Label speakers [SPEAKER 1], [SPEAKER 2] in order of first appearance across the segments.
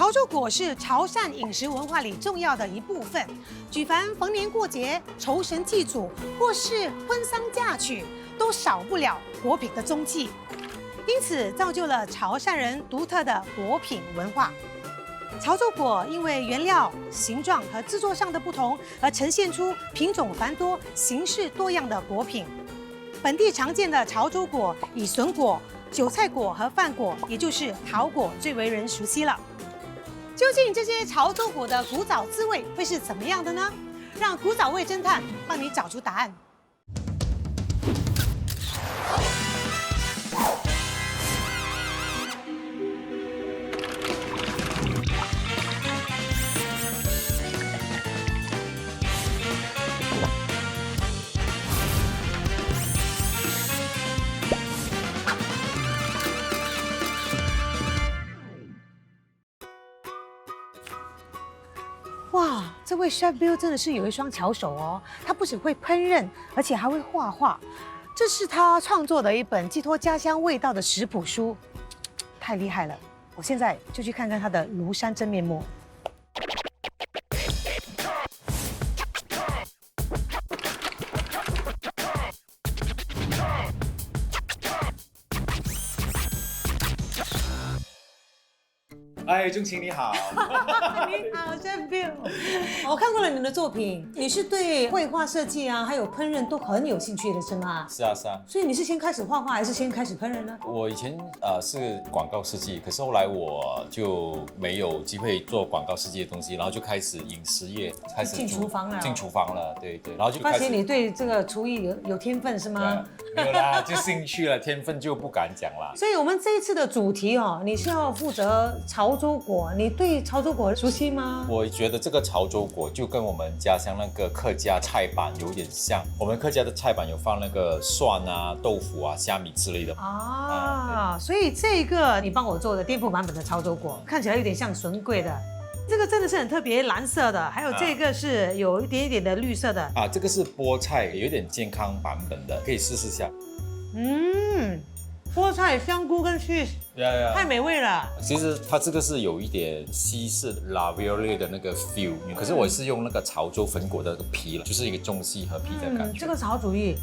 [SPEAKER 1] 潮州果是潮汕饮食文化里重要的一部分，举凡逢年过节、酬神祭祖或是婚丧嫁娶，都少不了果品的踪迹。因此，造就了潮汕人独特的果品文化。潮州果因为原料、形状和制作上的不同，而呈现出品种繁多、形式多样的果品。本地常见的潮州果以笋果、韭菜果和饭果，也就是桃果最为人熟悉了。究竟这些潮州果的古早滋味会是怎么样的呢？让古早味侦探帮你找出答案。哇，这位 Chef Bill 真的是有一双巧手哦！他不只会烹饪，而且还会画画。这是他创作的一本寄托家乡味道的食谱书，太厉害了！我现在就去看看他的庐山真面目。
[SPEAKER 2] 哎，钟情你好。
[SPEAKER 1] 你好 ，Chef Bill。我看过了你的作品，你是对绘画设计啊，还有烹饪都很有兴趣的，是吗？
[SPEAKER 2] 是啊，是啊。
[SPEAKER 1] 所以你是先开始画画，还是先开始烹饪呢？
[SPEAKER 2] 我以前是广告设计，可是后来我就没有机会做广告设计的东西，然后就开始饮食业，开始
[SPEAKER 1] 进厨房了。
[SPEAKER 2] 进厨房了，对对。然后就
[SPEAKER 1] 发现你对这个厨艺有天分是吗？
[SPEAKER 2] 没有啦，就兴趣了，天分就不敢讲啦。
[SPEAKER 1] 所以我们这一次的主题哦，你是要负责潮州果，你对潮州果熟悉吗？
[SPEAKER 2] 我觉得这个潮州果就跟我们家乡那个客家菜板有点像，我们客家的菜板有放那个蒜啊、豆腐啊、虾米之类的
[SPEAKER 1] 啊，所以这个你帮我做的店铺版本的潮州果，看起来有点像笋桂的。这个真的是很特别，蓝色的，还有这个是有一点一点的绿色的
[SPEAKER 2] 啊，这个是菠菜，有点健康版本的，可以试试下。
[SPEAKER 1] 菠菜、香菇跟 cheese， 太美味了。
[SPEAKER 2] 其实它这个是有一点西式 ravioli 的那个 feel，可是我是用那个潮州粉果的那个皮了，就是一个中西合璧的感觉。
[SPEAKER 1] 这个是好主意。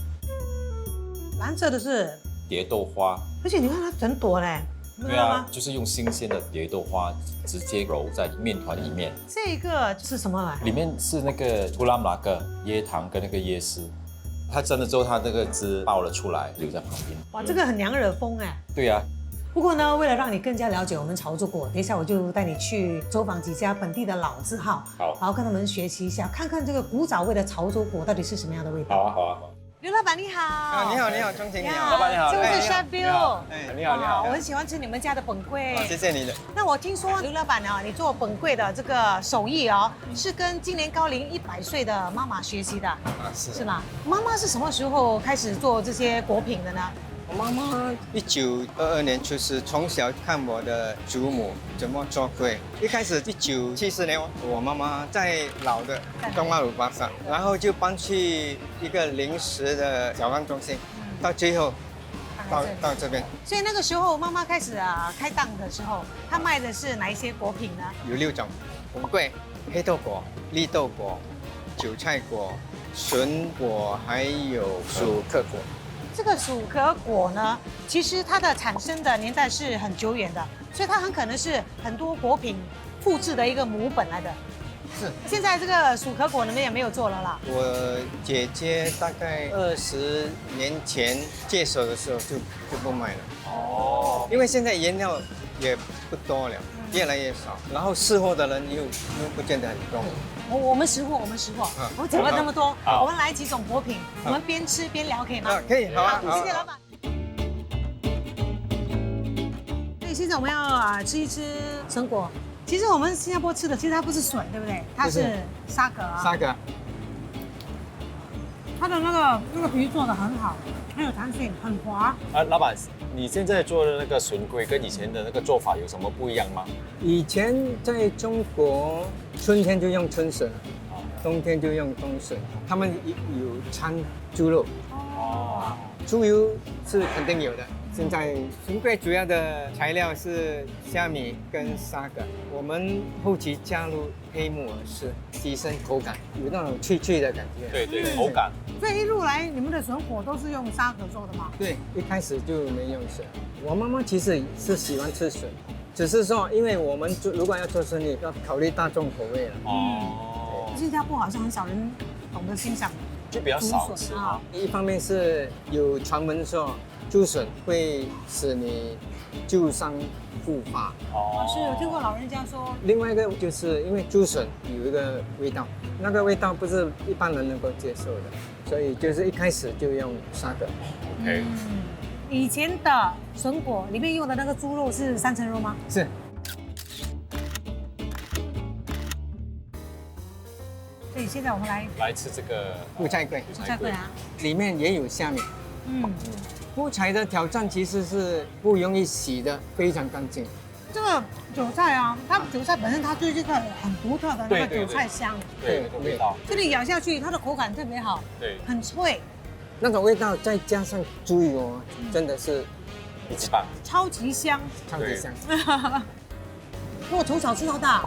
[SPEAKER 1] 蓝色的是
[SPEAKER 2] 蝶豆花，
[SPEAKER 1] 而且你看它整朵嘞。
[SPEAKER 2] 对啊，就是用新鲜的蝶豆花直接揉在面团里面。
[SPEAKER 1] 这个是什么来？
[SPEAKER 2] 里面是那个布拉马格椰糖跟那个椰丝，它蒸了之后，它那个汁爆了出来，留在旁边。
[SPEAKER 1] 哇，这个很娘惹风哎。
[SPEAKER 2] 对啊。
[SPEAKER 1] 不过呢，为了让你更加了解我们潮州果，等一下我就带你去走访几家本地的老字号，
[SPEAKER 2] 好，
[SPEAKER 1] 然后跟他们学习一下，看看这个古早味的潮州果到底是什么样的味道。
[SPEAKER 2] 好啊，好啊，好。
[SPEAKER 1] 刘老板你好。
[SPEAKER 3] 你好，你好，钟情你好。
[SPEAKER 2] 老板你好。
[SPEAKER 1] 这位是 Chef Bill。
[SPEAKER 2] 你好，你好。
[SPEAKER 1] 我很喜欢吃你们家的本柜。
[SPEAKER 3] 谢谢你的。
[SPEAKER 1] 那我听说刘老板你做本柜的这个手艺哦，是跟今年高龄100岁的妈妈学习的。是吗？妈妈是什么时候开始做这些果品的呢？
[SPEAKER 3] 我妈妈1922年出世，从小看我的祖母怎么做柜。一开始1974年，我妈妈在老的东马鲁巴萨，然后就搬去一个临时的小贩中心，到最后到这边。
[SPEAKER 1] 所以那个时候妈妈开始开档的时候，她卖的是哪一些果品呢？
[SPEAKER 3] 有6种：红桂、黑豆果、绿豆果、韭菜果、笋果，还有薯壳果。
[SPEAKER 1] 这个薯壳果呢，其实它的产生的年代是很久远的，所以它很可能是很多果品复制的一个母本来的。
[SPEAKER 3] 是。
[SPEAKER 1] 现在这个薯壳果你们也没有做了啦。
[SPEAKER 3] 我姐姐大概20年前接手的时候就不卖了。哦。因为现在原料也不多了，越来越少，然后识货的人又不见得很多。
[SPEAKER 1] 我们识货。我们讲了那么多，我们来几种果品，我们边吃边聊可以吗？
[SPEAKER 3] 可以，好啊，
[SPEAKER 1] 谢谢老板。所以现在我们要吃一吃笋果。其实我们新加坡吃的，其实它不是笋，对不对？它是沙葛啊。
[SPEAKER 3] 沙葛。
[SPEAKER 1] 它的那个皮做的很好，很有弹性，很滑。
[SPEAKER 2] 老板，你现在做的那个笋桂跟以前的那个做法有什么不一样吗？
[SPEAKER 3] 以前在中国，春天就用春笋，冬天就用冬笋。他们有掺猪肉，猪油是肯定有的，现在笋桂主要的材料是虾米跟沙葛，我们后期加入黑木耳丝，提升口感，有那种脆脆的感觉。
[SPEAKER 2] 对对，口感。
[SPEAKER 1] 所以一路来你们的笋果都是用沙葛做的吗？
[SPEAKER 3] 对，一开始就没用笋。我妈妈其实是喜欢吃笋，只是说因为我们如果要做生意，要考虑大众口味了。
[SPEAKER 2] 哦，
[SPEAKER 1] 新加坡好像很少人懂得欣赏
[SPEAKER 2] 就比较少吃
[SPEAKER 1] 竹笋啊。
[SPEAKER 3] 一方面是有传闻说竹笋会使你旧伤复发，
[SPEAKER 1] 哦，是有听过老人家说，
[SPEAKER 3] 另外一个就是因为竹笋有一个味道，那个味道不是一般人能够接受的，所以就是一开始就用沙葛。
[SPEAKER 2] OK，
[SPEAKER 1] 以前的笋果里面用的那个猪肉是3层肉吗？
[SPEAKER 3] 是。
[SPEAKER 1] 所以现在我们来
[SPEAKER 2] 吃这个
[SPEAKER 3] 蔬菜桂，
[SPEAKER 1] 蔬菜桂啊，
[SPEAKER 3] 里面也有虾米。蔬菜的挑战其实是不容易洗的，非常干净。
[SPEAKER 1] 这个韭菜啊，它韭菜本身它就是一个很独特的那个韭菜香，
[SPEAKER 2] 对那个味道，
[SPEAKER 1] 这里咬下去它的口感特别好，
[SPEAKER 2] 对，
[SPEAKER 1] 很脆，
[SPEAKER 3] 那种味道再加上猪油，真的是
[SPEAKER 2] 一级棒，
[SPEAKER 1] 超级香。
[SPEAKER 3] 超级香。
[SPEAKER 1] 我从小吃到大，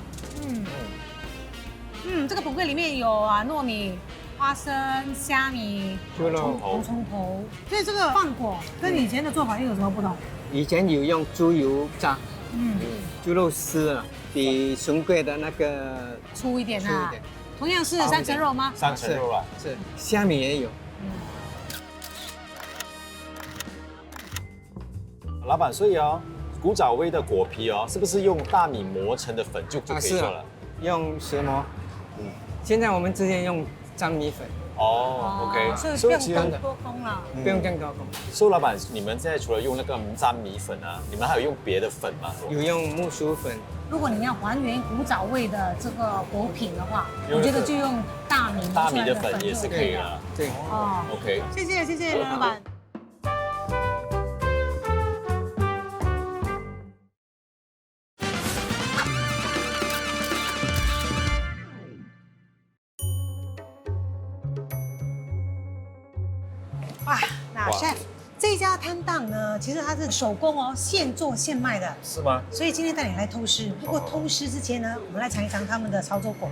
[SPEAKER 1] 这个粉桂里面有啊糯米、花生、虾米、
[SPEAKER 3] 猪肉
[SPEAKER 1] 红葱头，所以这个饭果跟以前的做法又有什么不同？
[SPEAKER 3] 以前有用猪油炸，猪肉丝啊，比笋桂的那个
[SPEAKER 1] 粗一点
[SPEAKER 3] 粗一
[SPEAKER 1] 啊
[SPEAKER 3] 点。
[SPEAKER 1] 同样是3层肉吗？
[SPEAKER 2] 3层肉啊，
[SPEAKER 3] 是虾米也有。
[SPEAKER 2] 老板，所以哦，古早味的果皮哦，是不是用大米磨成的粉就可以做了？
[SPEAKER 3] 用石磨。现在我们直接用粘米粉。
[SPEAKER 2] 哦，OK，
[SPEAKER 1] 所以不用更多工了。
[SPEAKER 3] 不用更多工。
[SPEAKER 2] 苏老板，你们现在除了用那个粘米粉啊，你们还有用别的粉吗？
[SPEAKER 3] 有用木薯粉。
[SPEAKER 1] 如果你要还原古早味的这个果品的话，我觉得就用大米
[SPEAKER 2] 大米的粉
[SPEAKER 1] 就
[SPEAKER 2] 也是可以了。
[SPEAKER 3] 对。
[SPEAKER 1] 哦
[SPEAKER 2] OK，
[SPEAKER 1] 谢谢刘老板。哇，那 chef 这家摊档呢，其实它是手工哦，现做现卖的，
[SPEAKER 2] 是吗？
[SPEAKER 1] 所以今天带你来偷师。不过偷师之前呢，我们来尝一尝他们的潮州果。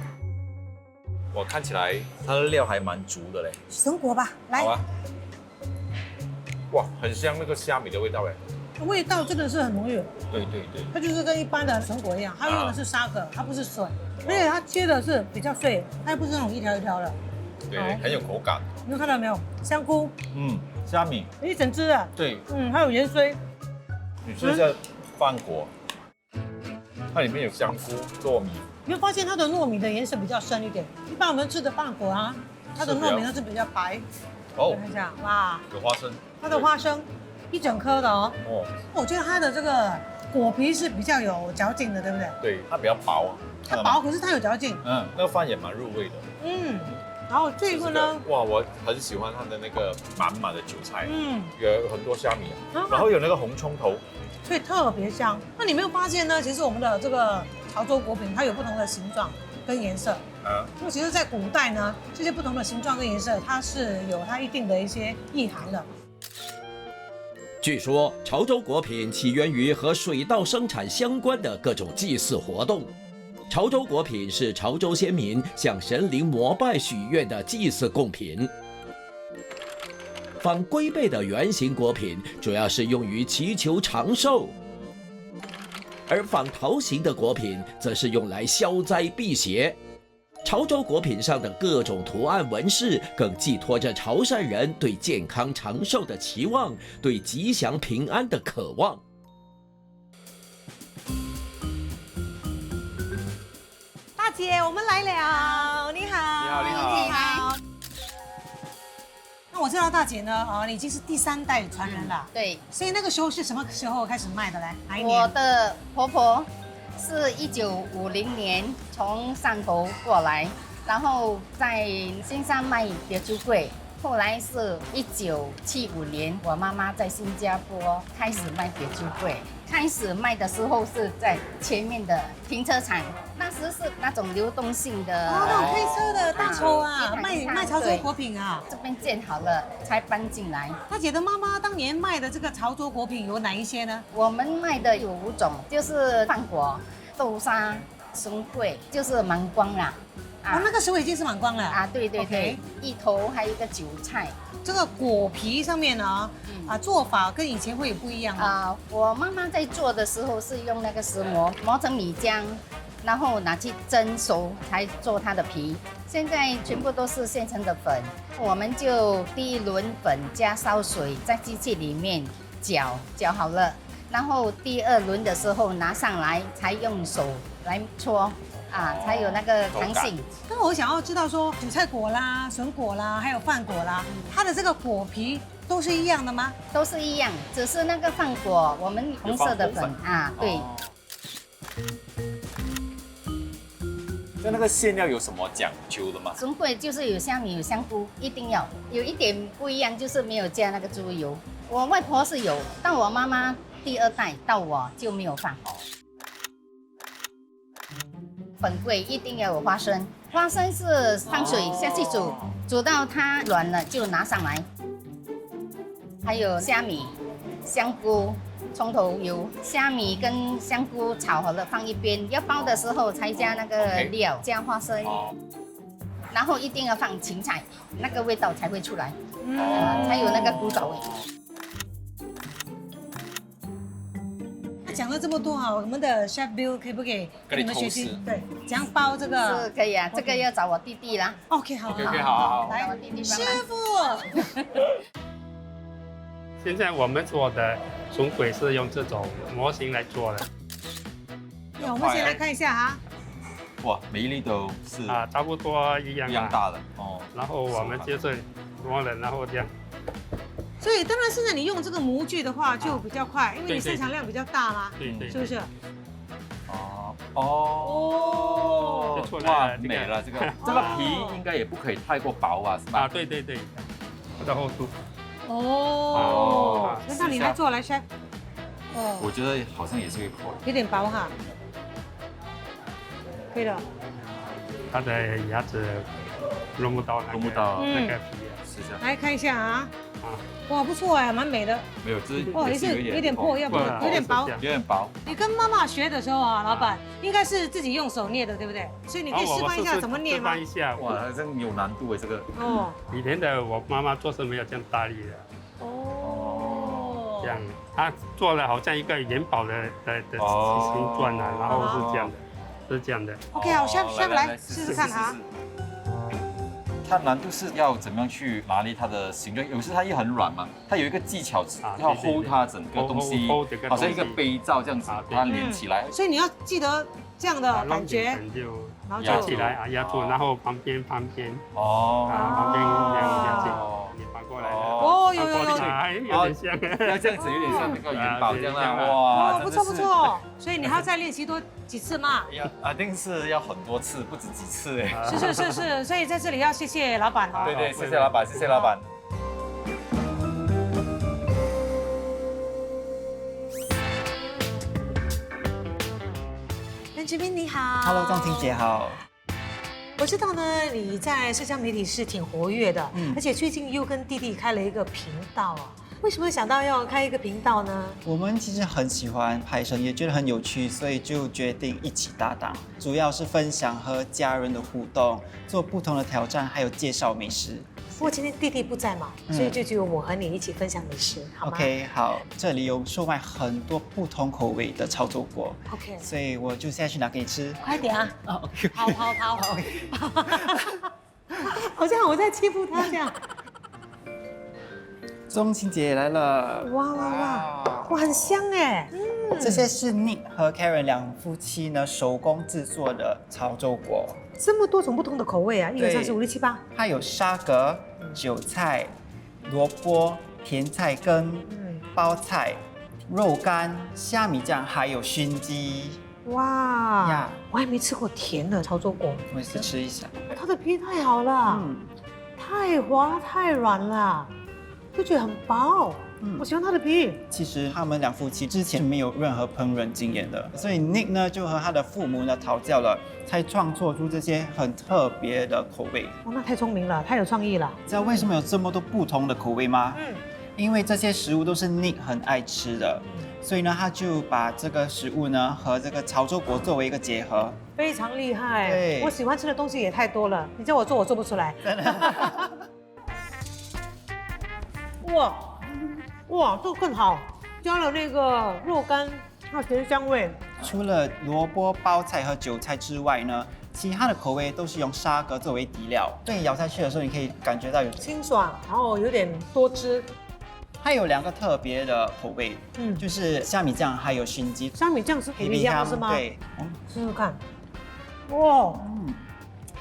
[SPEAKER 2] 我看起来它的料还蛮足的嘞。
[SPEAKER 1] 笋果吧，来。
[SPEAKER 2] 好啊。哇，很香那个虾米的味道哎。
[SPEAKER 1] 味道真的是很浓郁。
[SPEAKER 2] 对对对。
[SPEAKER 1] 它就是跟一般的笋果一样，它用的是沙葛，它不是笋，而且它切的是比较碎，它也不是那种一条一条的。
[SPEAKER 2] 对，很有口感。
[SPEAKER 1] 你们看到没有？香菇，
[SPEAKER 2] 虾米，
[SPEAKER 1] 一整只的。
[SPEAKER 2] 对，
[SPEAKER 1] 还有盐水。
[SPEAKER 2] 你吃一下饭果，它里面有香菇、糯米。
[SPEAKER 1] 你会发现它的糯米的颜色比较深一点，一般我们吃的饭果啊，它的糯米都是比较白。
[SPEAKER 2] 哦，
[SPEAKER 1] 看一下，哇，
[SPEAKER 2] 有花生。
[SPEAKER 1] 它的花生一整颗的哦。
[SPEAKER 2] 哦，
[SPEAKER 1] 我觉得它的这个果皮是比较有嚼劲的，对不对？
[SPEAKER 2] 对，它比较薄。
[SPEAKER 1] 它薄，可是它有嚼劲。
[SPEAKER 2] 那个饭也蛮入味的。
[SPEAKER 1] 然后这个呢？
[SPEAKER 2] 哇，我很喜欢它的那个满满的韭菜，有很多虾米，
[SPEAKER 1] 然
[SPEAKER 2] 后有那个红葱头，
[SPEAKER 1] 所以特别香。那你没有发现呢？其实我们的这个潮州果品它有不同的形状跟颜色。那其实，在古代呢，这些不同的形状跟颜色，它是有它一定的一些意涵的。
[SPEAKER 4] 据说潮州果品起源于和水稻生产相关的各种祭祀活动。潮州果品是潮州先民向神灵膜拜许愿的祭祀贡品。仿龟背的圆形果品主要是用于祈求长寿，而仿桃形的果品则是用来消灾辟邪。潮州果品上的各种图案纹饰，更寄托着潮汕人对健康长寿的期望，对吉祥平安的渴望。
[SPEAKER 1] 大姐，我们来了，你好，
[SPEAKER 2] 你好。
[SPEAKER 1] 那我知道大姐呢，你已经是第3代传人了。
[SPEAKER 5] 对，
[SPEAKER 1] 所以那个时候是什么时候开始卖的嘞？哪一年？
[SPEAKER 5] 我的婆婆是1950年从汕头过来，然后在新山卖蝶珠桂，后来是1975年，我妈妈在新加坡开始卖别猪柜。开始卖的时候是在前面的停车场，那时是那种流动性的，
[SPEAKER 1] 哦，那种推车的大抽啊，
[SPEAKER 5] 一台
[SPEAKER 1] 卖潮州果品啊。
[SPEAKER 5] 这边建好了才搬进来。
[SPEAKER 1] 大姐的妈妈当年卖的这个潮州果品有哪一些呢？
[SPEAKER 5] 我们卖的有5种，就是饭果、豆沙、松桂，就是芒光啦。
[SPEAKER 1] 哦，那个时候已经是满光了
[SPEAKER 5] 啊，对对对
[SPEAKER 1] OK，
[SPEAKER 5] 一头还有一个韭菜。
[SPEAKER 1] 这个果皮上面呢，做法跟以前会有不一样吗？
[SPEAKER 5] 我妈妈在做的时候是用那个石磨磨成米浆，然后拿去蒸熟才做它的皮。现在全部都是现成的粉，我们就第一轮粉加烧水在机器里面搅好了，然后第2轮的时候拿上来才用手来搓。才有那个弹性。
[SPEAKER 1] 那我想要知道说，韭菜果啦、笋果啦，还有饭果啦，它的这个果皮都是一样的吗？
[SPEAKER 5] 都是一样，只是那个饭果我们红色的粉对。
[SPEAKER 2] 那个馅料有什么讲究的吗？
[SPEAKER 5] 笋桂就是有虾米有香菇，一定要有一点不一样，就是没有加那个猪油。我外婆是有，到我妈妈第2代到我就没有放。粉桂一定要有花生，花生是放水下去煮，煮到它软了就拿上来。还有虾米、香菇、葱头油，虾米跟香菇炒好了放一边，要包的时候才加那个料，加花生，然后一定要放芹菜，那个味道才会出来，才有那个古早味。
[SPEAKER 1] 讲了这么多我们的 Chef Bill 可以不可以跟你们学习？对，怎样包这个？
[SPEAKER 5] 是可以啊，这个要找我弟弟啦。
[SPEAKER 1] OK， 好，
[SPEAKER 2] 好，
[SPEAKER 1] 来，
[SPEAKER 5] 我弟弟
[SPEAKER 1] 师傅。
[SPEAKER 6] 现在我们做的笋桂是用这种模型来做的。
[SPEAKER 1] 我们先来看一下哈。
[SPEAKER 2] 哇，每一粒都是
[SPEAKER 6] 差不多一样
[SPEAKER 2] 大的哦。
[SPEAKER 6] 然后我们就是磨了，然后这样。
[SPEAKER 1] 所以当然现在你用这个模具的话就比较快，因为你生产量比较大嘛，
[SPEAKER 6] 对，
[SPEAKER 1] 是不是？
[SPEAKER 2] 哇，美了这个皮应该也不可以太过薄啊，是吧？
[SPEAKER 6] 对，它的厚度。
[SPEAKER 1] 那你来做来，Chef。
[SPEAKER 2] 我觉得好像也是会破，
[SPEAKER 1] 有点薄哈。可以了。
[SPEAKER 6] 它的牙齿弄不到那个皮。
[SPEAKER 1] 来看一下啊。哇，不错哎，蛮美的。
[SPEAKER 2] 没有，这
[SPEAKER 1] 也是有点破，要不有点薄，
[SPEAKER 2] 有点薄。
[SPEAKER 1] 你跟妈妈学的时候老板应该是自己用手捏的，对不对？所以你可以示范一下怎么捏吗？
[SPEAKER 6] 示范一下。
[SPEAKER 2] 哇，这有难度哎，这个。
[SPEAKER 6] 以前的我妈妈做是没有这样大力的。这样，她做了好像一个元宝的形状然后是这样的，是这样的。
[SPEAKER 1] OK， 好，Chef 来试试看哈。
[SPEAKER 2] 它难度是要怎么样去拿捏它的形状？有时它也很软嘛，它有一个技巧，要 hold 它整个东西，好像一个杯罩这样子，把它连起来。
[SPEAKER 1] 所以你要记得这样的感觉，
[SPEAKER 6] 然后压起来压住，然后旁边旁边这样压紧，你翻过来。有点像，
[SPEAKER 2] 要这样子，有点像那个元宝这样啦。哇，
[SPEAKER 1] 不错。所以你还要再练习几次嘛？
[SPEAKER 2] 一定是要很多次，不止几次哎。
[SPEAKER 1] 是，所以在这里要谢谢老板。
[SPEAKER 2] 对，谢谢老板，谢谢老板。
[SPEAKER 1] 任志斌你好
[SPEAKER 7] ，Hello， 仲婷姐好。
[SPEAKER 1] 我知道呢，你在社交媒体是挺活跃的，而且最近又跟弟弟开了一个频道啊。为什么想到要开一个频道呢？
[SPEAKER 7] 我们其实很喜欢拍摄，也觉得很有趣，所以就决定一起搭档，主要是分享和家人的互动，做不同的挑战，还有介绍美食。
[SPEAKER 1] 不过今天弟弟不在嘛，所以就只有我和你一起分享美食，好吗
[SPEAKER 7] ？OK， 好，这里有售卖很多不同口味的潮州果
[SPEAKER 1] ，OK，
[SPEAKER 7] 所以我就现在去拿给你吃。
[SPEAKER 1] 快点啊
[SPEAKER 7] ！OK，
[SPEAKER 1] 好 ，OK， 好像我在欺负他这样。
[SPEAKER 7] 仲婷姐来了！
[SPEAKER 1] 哇，很香哎！
[SPEAKER 7] 这些是 Nick 和 Karen 两夫妻呢手工制作的潮州果，
[SPEAKER 1] 这么多种不同的口味啊！1、2、3、4、5、6、7、8，
[SPEAKER 7] 它有沙葛、韭菜、萝卜、甜菜根、包菜、肉干、虾米酱，还有熏鸡。
[SPEAKER 1] 哇
[SPEAKER 7] 呀，
[SPEAKER 1] 我还没吃过甜的潮州果，
[SPEAKER 7] 我也是吃一下。
[SPEAKER 1] 它的皮太好了。太滑太软了，就觉得很薄。我喜欢它的皮。
[SPEAKER 7] 其实他们两夫妻之前没有任何烹饪经验的，所以 Nick 呢就和他的父母呢讨教了，才创作出这些很特别的口味。
[SPEAKER 1] 哦，那太聪明了，太有创意了。
[SPEAKER 7] 知道为什么有这么多不同的口味吗？因为这些食物都是 Nick 很爱吃的，所以呢，他就把这个食物呢和这个潮州果作为一个结合。
[SPEAKER 1] 非常厉害。
[SPEAKER 7] 对，
[SPEAKER 1] 我喜欢吃的东西也太多了，你叫我做，我做不出来。
[SPEAKER 7] 真的。
[SPEAKER 1] 哇，这个更好，加了那个肉干，还有甜香味。
[SPEAKER 7] 除了萝卜、包菜和韭菜之外呢，其他的口味都是用沙葛作为底料，所以咬下去的时候，你可以感觉到有
[SPEAKER 1] 清爽，然后有点多汁。
[SPEAKER 7] 它有2个特别的口味，就是虾米酱还有熏鸡。
[SPEAKER 1] 虾米酱是黑米酱是吗？
[SPEAKER 7] 对，
[SPEAKER 1] 试试看。哇，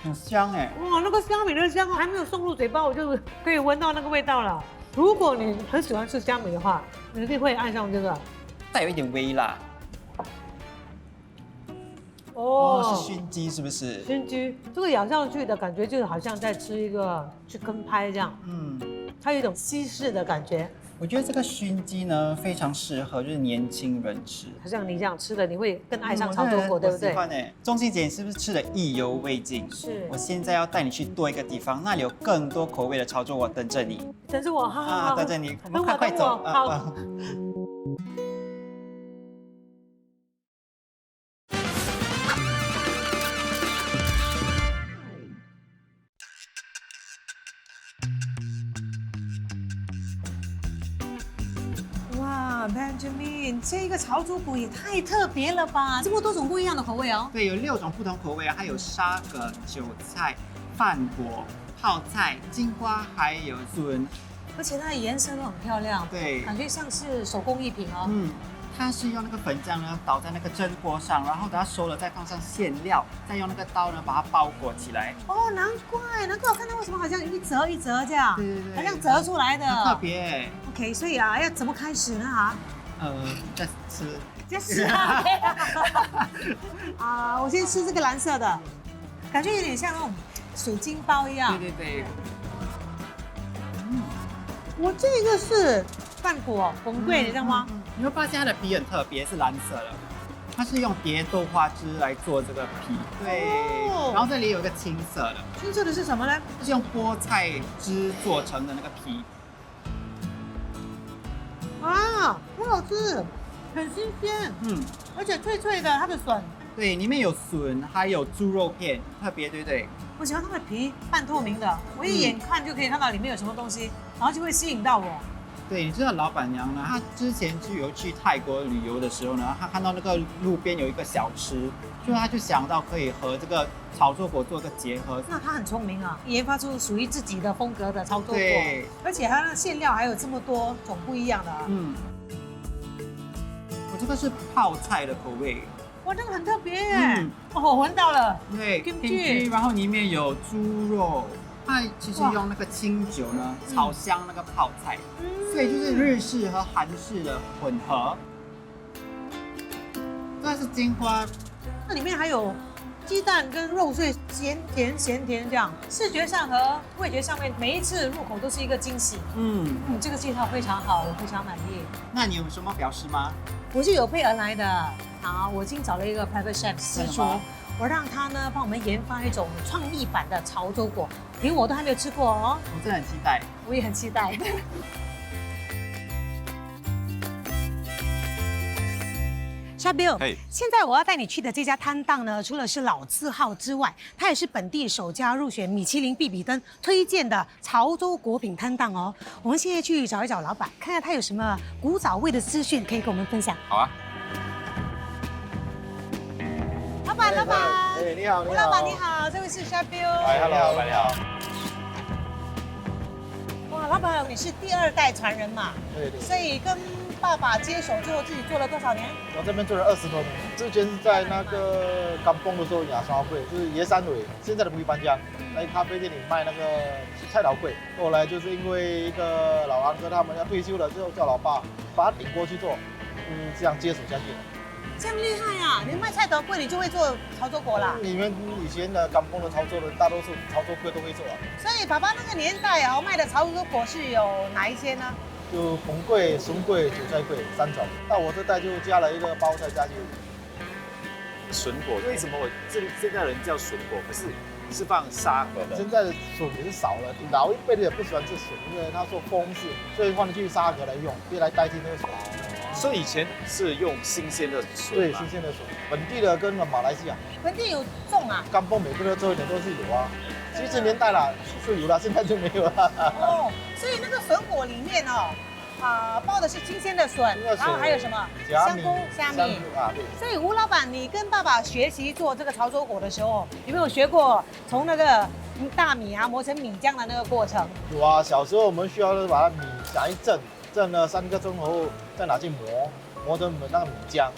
[SPEAKER 7] 很香哎。
[SPEAKER 1] 哇，那个虾米的香还没有送入嘴巴，我就可以闻到那个味道了。如果你很喜欢吃虾米的话，你一定会爱上这个。
[SPEAKER 7] 带有一点微辣。是熏鸡是不是？
[SPEAKER 1] 熏鸡，这个咬上去的感觉就好像在吃一个chicken pie这样。它有一种西式的感觉。
[SPEAKER 7] 我觉得这个熏鸡呢非常适合就是年轻人吃，
[SPEAKER 1] 好像你这样吃的，你会更爱上潮州果，对不对？
[SPEAKER 7] 我喜欢哎。钟欣姐，你是不是吃的意犹未尽？
[SPEAKER 1] 是。
[SPEAKER 7] 我现在要带你去多一个地方，那里有更多口味的潮州果等着你。
[SPEAKER 1] 等着我，好，
[SPEAKER 7] 等着你，我们快走。
[SPEAKER 1] 好。Benjamin， 这个潮州果也太特别了吧！这么多种不一样的口味哦。
[SPEAKER 7] 对，有6种不同口味啊，还有沙葛、韭菜、饭果、泡菜、金瓜，还有笋。
[SPEAKER 1] 而且它的颜色都很漂亮，
[SPEAKER 7] 对，
[SPEAKER 1] 感觉像是手工艺品哦。
[SPEAKER 7] 它是用那个粉浆呢倒在那个蒸锅上，然后等它熟了再放上馅料，再用那个刀呢把它包裹起来。
[SPEAKER 1] 哦，难怪我看到为什么好像一折一折这样，
[SPEAKER 7] 对，
[SPEAKER 1] 好像折出来的，
[SPEAKER 7] 很特别。
[SPEAKER 1] OK， 所以要怎么开始呢？
[SPEAKER 7] 再吃。
[SPEAKER 1] 就是啊，我先吃这个蓝色的，感觉有点像那种水晶包一样。
[SPEAKER 7] 对。
[SPEAKER 1] 我这个是饭果红桂，你知道吗？
[SPEAKER 7] 你会发现它的皮很特别，是蓝色的。它是用蝶豆花汁来做这个皮，对。然后这里有一个青色的，
[SPEAKER 1] 青色的是什么呢？
[SPEAKER 7] 是用菠菜汁做成的那个皮。
[SPEAKER 1] 啊，很好吃，很新鲜，而且脆脆的，它的笋。
[SPEAKER 7] 对，里面有笋，还有猪肉片，特别，对不对？
[SPEAKER 1] 我喜欢它的皮半透明的，我一眼看就可以看到里面有什么东西，然后就会吸引到我。
[SPEAKER 7] 对，你知道老板娘呢，她之前去泰国旅游的时候呢，她看到那个路边有一个小吃，所以她就想到可以和这个潮州果做个结合。
[SPEAKER 1] 那她很聪明啊，研发出属于自己的风格的潮州果，
[SPEAKER 7] 对，
[SPEAKER 1] 而且它的馅料还有这么多种不一样的。
[SPEAKER 7] 我这个是泡菜的口味。
[SPEAKER 1] 哇，这个很特别耶！我闻到了。
[SPEAKER 7] 对，kimchi，然后里面有猪肉。它其实用那个清酒呢炒香那个泡菜，所以就是日式和韩式的混合。这是金花，
[SPEAKER 1] 那里面还有鸡蛋跟肉碎，咸甜这样，视觉上和味觉上面每一次入口都是一个惊喜。这个介绍非常好，我非常满意。
[SPEAKER 7] 那你有什么表示吗？
[SPEAKER 1] 我是有备而来的。好，我已经找了一个 private chef 私厨。我让他呢帮我们研发一种创意版的潮州果，连我都还没有吃过哦。
[SPEAKER 7] 我真的很期待，
[SPEAKER 1] 我也很期待。沙 Bill， 现在我要带你去的这家摊档呢，除了是老字号之外，它也是本地首家入选米其林必比登推荐的潮州果品摊档哦。我们现在去找一找老板，看看他有什么古早味的资讯可以跟我们分享。
[SPEAKER 2] 好啊。
[SPEAKER 1] 老板，
[SPEAKER 8] 你好，
[SPEAKER 1] 吴老板你好，这位是沙 Bill。Hello，
[SPEAKER 8] 老板你好。
[SPEAKER 1] 哇，老板你是第2代传人嘛？
[SPEAKER 8] 对。
[SPEAKER 1] 所以跟爸爸接手之后，自己做了多少年？
[SPEAKER 8] 我这边做了20多年，之前是在那个甘崩的时候亚沙会，就是椰山尾，现在的不搬家，在咖啡店里卖那个菜头粿。后来就是因为一个老安哥他们要退休了之后，叫老爸把他顶过去做，这样接手下去了。
[SPEAKER 1] 这样厉害啊！连卖菜头粿你就会做潮州粿啦。
[SPEAKER 8] 你们以前的港崩的潮州人，大多数潮州粿都会做啊。
[SPEAKER 1] 所以爸爸那个年代啊，卖的潮州粿是有哪一些呢？
[SPEAKER 8] 就红粿、笋粿、韭菜粿3种。到我这代就加了一个包菜下去。
[SPEAKER 2] 笋果为什么现在人叫笋果，可是是放沙河的？
[SPEAKER 8] 现在的笋也是少了，老一辈的也不喜欢吃笋，因为他说风湿，所以换去沙河来用，可以来代替那个笋。
[SPEAKER 2] 所以以前是用新鲜的笋，
[SPEAKER 8] 对，新鲜的笋，本地的跟马来西亚。
[SPEAKER 1] 本地有种啊？
[SPEAKER 8] 港崩每个都做一点都是有啊。70年代啦是有了，现在就没有了。
[SPEAKER 1] 哦，所以那个笋果里面哦，包的是新鲜的笋，然后还有什么香菇、虾米
[SPEAKER 8] 啊，对。
[SPEAKER 1] 所以吴老板，你跟爸爸学习做这个潮州粿的时候，有没有学过从那个大米啊磨成米浆的那个过程？
[SPEAKER 8] 有啊，小时候我们需要把米拿一蒸了3个钟后，再拿去磨成那个米浆。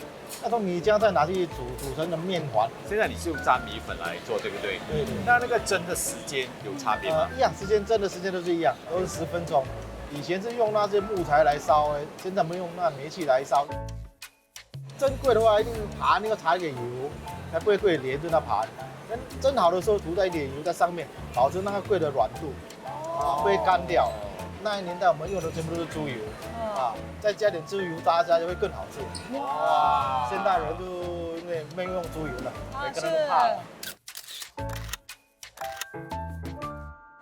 [SPEAKER 8] 那种米浆再拿去煮成的面团。
[SPEAKER 2] 现在你是用粘米粉来做，对不对？
[SPEAKER 8] 对对。
[SPEAKER 2] 那个蒸的时间有差别吗？
[SPEAKER 8] 一样，蒸的时间都是一样，都是10分钟。以前是用那些木材来烧，现在我们用那煤气来烧。蒸粿的话，一定盘那个擦一点油，才不会连着那盘。蒸好的时候涂在一点油在上面，保持那个粿的软度，不会干掉。那年代我们用的全部都是猪油，再加点猪油炸下就会更好吃。哇！现代人就因为没有用猪油了，每个人都怕了。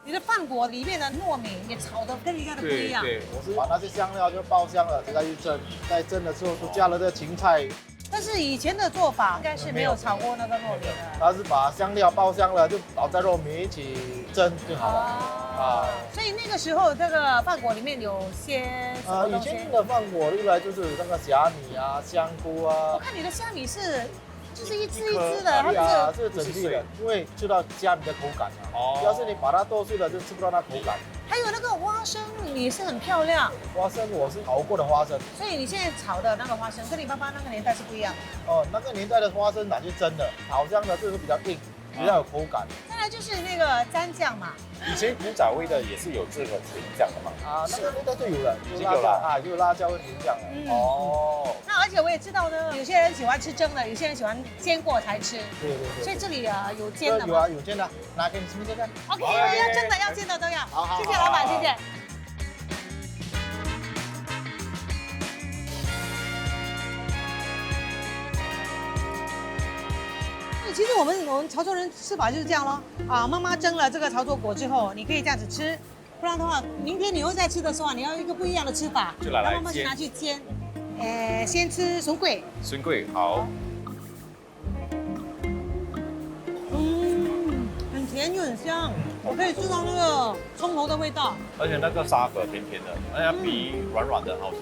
[SPEAKER 1] 你的饭果里面的糯米也炒得跟人家的不一样。
[SPEAKER 8] 对，我是把那些香料就爆香了，再去蒸，在蒸的时候就加了这芹菜。
[SPEAKER 1] 但是以前的做法应该是没有炒过那个糯米的。
[SPEAKER 8] 它是把香料爆香了，就倒在肉米一起蒸就好了。
[SPEAKER 1] 所以那个时候这个饭果里面有些什么东西？
[SPEAKER 8] 以前的饭果用来就是那个虾米啊、香菇啊。
[SPEAKER 1] 我看你的虾米就是一只一只的，
[SPEAKER 8] 它不是整粒的，因为吃到虾米的口感啊。要是你把它剁碎了，就吃不到那口感。
[SPEAKER 1] 还有那个花生也是很漂亮。
[SPEAKER 8] 花生我是熬过的花生，
[SPEAKER 1] 所以你现在炒的那个花生跟你爸爸那个年代是不一样。
[SPEAKER 8] 那个年代的花生拿去蒸的，炒香的就是比较硬，比较有口感。
[SPEAKER 1] 再来就是那个蘸酱嘛。
[SPEAKER 2] 以前古早味的也是有这个甜酱的嘛？
[SPEAKER 8] 那个年代就有了，
[SPEAKER 2] 已经有了
[SPEAKER 8] 有辣椒和甜酱了。
[SPEAKER 1] 那而且我也知道呢，有些人喜欢吃蒸的，有些人喜欢煎过才吃。
[SPEAKER 8] 对。
[SPEAKER 1] 所以这里有煎的吗？
[SPEAKER 8] 有煎的，拿给你吃不吃看
[SPEAKER 1] ？OK， 要蒸的要煎的都要。好，谢谢老板，谢谢。其实我们潮州人吃法就是这样咯。妈妈蒸了这个潮州粿之后，你可以这样子吃，不然的话，明天你又再吃的时候，你要一个不一样的吃法。
[SPEAKER 2] 就来
[SPEAKER 1] 妈妈是拿去煎。先吃笋粿。
[SPEAKER 2] 笋粿好。
[SPEAKER 1] 很甜又很香，我可以吃到那个葱头的味道。
[SPEAKER 2] 而且那个沙河甜甜的，而且皮软软的，好吃。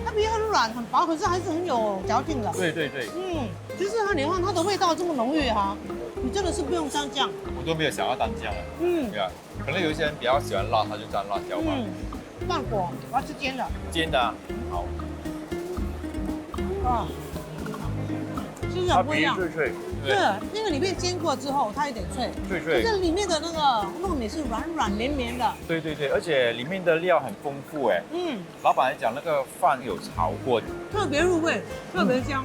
[SPEAKER 1] 它皮很软很薄，可是还是很有嚼劲的。
[SPEAKER 2] 对。
[SPEAKER 1] 其实你看它的味道这么浓郁哈，你真的是不用蘸酱。
[SPEAKER 2] 我都没有想要蘸酱了。对啊，可能有一些人比较喜欢辣，他就蘸辣椒嘛。
[SPEAKER 1] 饭果我要吃煎的。
[SPEAKER 2] 煎的好。
[SPEAKER 1] 其实很不一样。
[SPEAKER 2] 脆。
[SPEAKER 1] 是，因为里面煎过之后，它有点脆。
[SPEAKER 2] 脆。
[SPEAKER 1] 这里面的那个糯米是软软绵绵的。
[SPEAKER 2] 对，而且里面的料很丰富哎。老板来讲，那个饭有炒过，
[SPEAKER 1] 特别入味，特别香。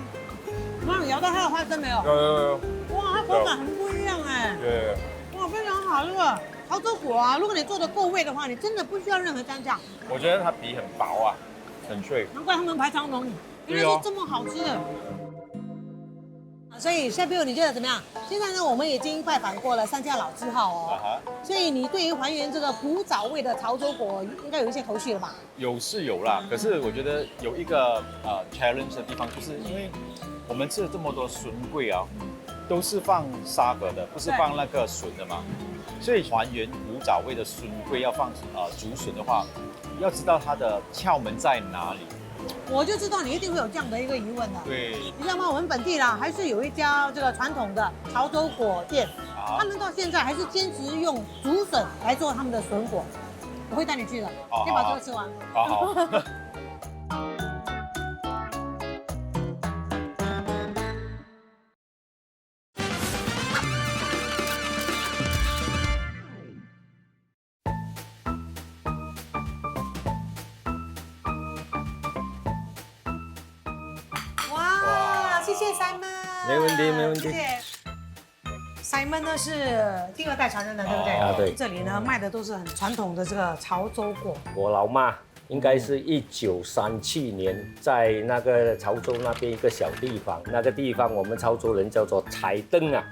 [SPEAKER 1] 妈，你咬到它的花生没有？
[SPEAKER 2] 有。
[SPEAKER 1] 哇，它口感很不一样哎。
[SPEAKER 2] 对。
[SPEAKER 1] 哇，非常好，这个潮州粿啊，如果你做的够味的话，你真的不需要任何蘸酱。
[SPEAKER 2] 我觉得它皮很薄啊，很脆。
[SPEAKER 1] 难怪他们排长龙，原来是这么好吃的。所以Chef Bill，你觉得怎么样？现在呢，我们已经拜访过了3家老字号哦。所以你对于还原这个古早味的潮州粿，应该有一些头绪了吧？
[SPEAKER 2] 有是有啦，可是我觉得有一个challenge 的地方，就是因为我们吃了这么多笋粿啊，都是放沙河的，不是放那个笋的嘛。所以还原古早味的笋粿要放竹笋的话，要知道它的窍门在哪里。
[SPEAKER 1] 我就知道你一定会有这样的一个疑问的。
[SPEAKER 2] 对，
[SPEAKER 1] 你知道吗？我们本地啦，还是有一家这个传统的潮州粿店，他们到现在还是坚持用竹笋来做他们的笋粿。我会带你去的，先把这个吃完。
[SPEAKER 2] 好。
[SPEAKER 1] 谢 Simon。
[SPEAKER 3] 没问题没问题
[SPEAKER 1] 谢谢。Simon 呢是第2代传人的，对不对？
[SPEAKER 9] 啊对
[SPEAKER 1] 这里呢卖的都是很传统的这个潮州果。
[SPEAKER 9] 我老妈应该是1937年在那个潮州那边一个小地方，那个地方我们潮州人叫做彩灯啊。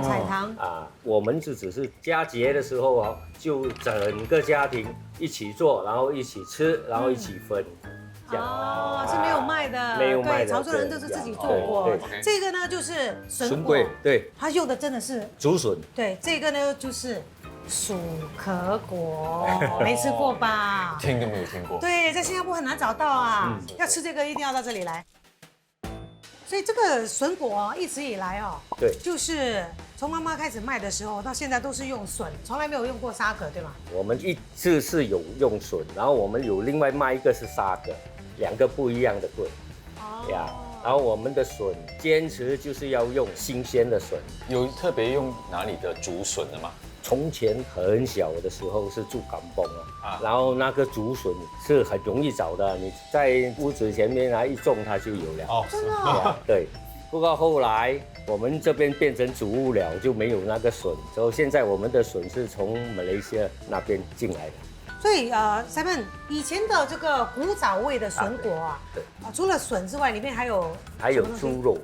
[SPEAKER 1] 彩糖。
[SPEAKER 9] 啊，我们只是佳节的时候哦，就整个家庭一起做，然后一起吃，然后一起分。这样
[SPEAKER 1] 哦，是没有卖的，
[SPEAKER 9] 没有卖的
[SPEAKER 1] 对，潮州人都是自己做过
[SPEAKER 9] 对。
[SPEAKER 1] 这个呢就是笋果
[SPEAKER 9] 笋桂，，对，
[SPEAKER 1] 它用的真的是
[SPEAKER 9] 竹笋。
[SPEAKER 1] 对，这个呢就是薯壳果，没吃过吧？
[SPEAKER 2] 听都没有听过。
[SPEAKER 1] 对，在新加坡很难找到啊，
[SPEAKER 9] 嗯
[SPEAKER 1] 要吃这个一定要到这里来。所以这个笋果一直以来哦，
[SPEAKER 9] 对
[SPEAKER 1] 就是从妈妈开始卖的时候到现在都是用笋，从来没有用过沙葛，对吗？
[SPEAKER 9] 我们一直是有用笋，然后我们有另外卖一个是沙葛，2个不一样的棍呀。然后我们的笋坚持就是要用新鲜的笋。
[SPEAKER 2] 有特别用哪里的竹笋的吗？
[SPEAKER 9] 从前很小的时候是住港崩啊，然后那个竹笋是很容易找的，你在屋子前面一种它就有了。
[SPEAKER 2] 哦，
[SPEAKER 1] 真的
[SPEAKER 9] 对啊对。不过后来我们这边变成主物了，就没有那个笋，所以现在我们的笋是从马来西亚那边进来的。
[SPEAKER 1] 所以Simon 以前的这个古早味的笋果啊，
[SPEAKER 9] 对
[SPEAKER 1] 除了笋之外，里面还有
[SPEAKER 9] 猪肉，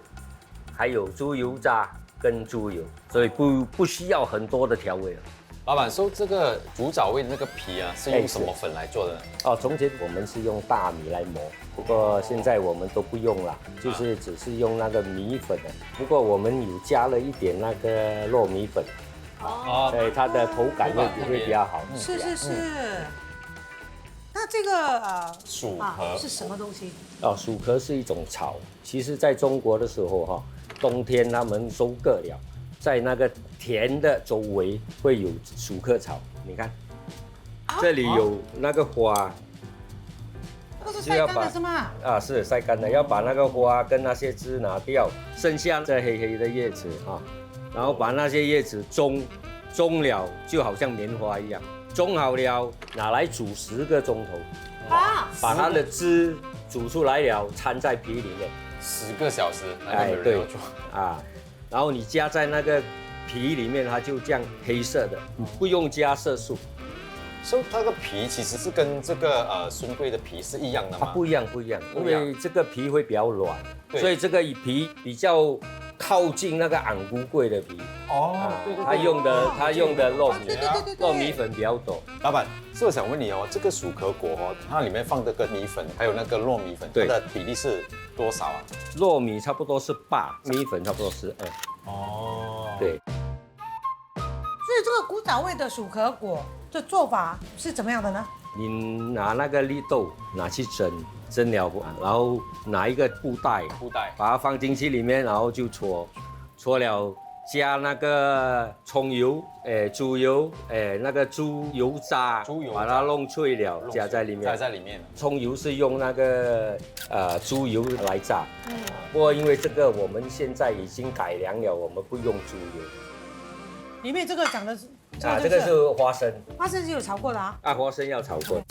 [SPEAKER 9] 还有猪油渣跟猪油，所以不需要很多的调味了。
[SPEAKER 2] 老板说这个古早味的那个皮啊，是用什么粉来做的呢？
[SPEAKER 9] 哦，从前我们是用大米来磨，不过现在我们都不用了，就是只是用那个米粉的。不过我们有加了一点那个糯米粉，
[SPEAKER 2] 哦，
[SPEAKER 9] 对，它的口感会比较好。
[SPEAKER 1] 是。那这个
[SPEAKER 2] 薯壳
[SPEAKER 1] 是什么东西？
[SPEAKER 9] 哦，薯壳是一种草，其实在中国的时候哈，冬天他们收割了，在那个田的周围会有薯壳草，你看，这里有那个花。
[SPEAKER 1] 都是晒干的是吗？
[SPEAKER 9] 啊，是晒干的，要把那个花跟那些枝拿掉，剩下这黑黑的叶子啊，然后把那些叶子种了，就好像棉花一样，种好了拿来煮10个钟头，把它的汁煮出来了，掺在皮里面
[SPEAKER 2] 10个小时，
[SPEAKER 9] 哎对啊，然后你加在那个皮里面，它就这样黑色的，不用加色素。
[SPEAKER 2] 所以它的皮其实是跟这个笋桂的皮是一样的吗？
[SPEAKER 9] 不一样，因为这个皮会比较软，
[SPEAKER 2] 对
[SPEAKER 9] 所以这个皮比较靠近那个昂菇桂的皮。
[SPEAKER 2] 哦，对对对，
[SPEAKER 9] 它用的糯米，
[SPEAKER 1] 对
[SPEAKER 9] 糯米粉比较多。
[SPEAKER 2] 老板，是我想问你哦，这个薯壳果哦，它里面放这个米粉，还有那个糯米粉，它
[SPEAKER 9] 对
[SPEAKER 2] 的比例是多少啊？
[SPEAKER 9] 糯米差不多是8，米粉差不多12。
[SPEAKER 2] 哦，
[SPEAKER 9] 对，
[SPEAKER 1] 所以这个古早味的薯壳果的做法是怎么样的呢？
[SPEAKER 9] 你拿那个绿豆拿去蒸了，然后拿一个布袋，把它放进去里面，然后就搓了。加那个葱油，猪油，那个猪油渣，把它弄脆了，加在里面。
[SPEAKER 2] 加在里面。
[SPEAKER 9] 葱油是用那个猪油来炸，不过因为这个我们现在已经改良了，我们不用猪油。
[SPEAKER 1] 里面这个讲的是
[SPEAKER 9] 这个是花生，
[SPEAKER 1] 花生是有炒过的啊。
[SPEAKER 9] 花生要炒过。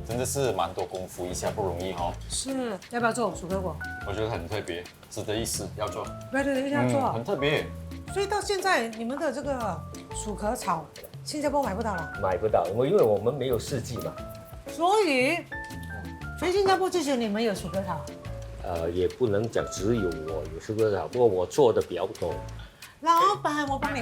[SPEAKER 2] 真的是蛮多功夫，一下不容易哦。
[SPEAKER 1] 是，要不要做薯壳果？
[SPEAKER 2] 我觉得很特别，值得一试，要做。
[SPEAKER 1] 对，一定要做。
[SPEAKER 2] 很特别。
[SPEAKER 1] 所以到现在你们的这个薯壳炒，新加坡买不到了。
[SPEAKER 9] 买不到，因为我们没有四季嘛。
[SPEAKER 1] 所以，全新加坡就只有你们有薯壳炒。
[SPEAKER 9] 也不能讲只有我有薯壳炒，不过我做的比较多。
[SPEAKER 1] 老板，我帮你。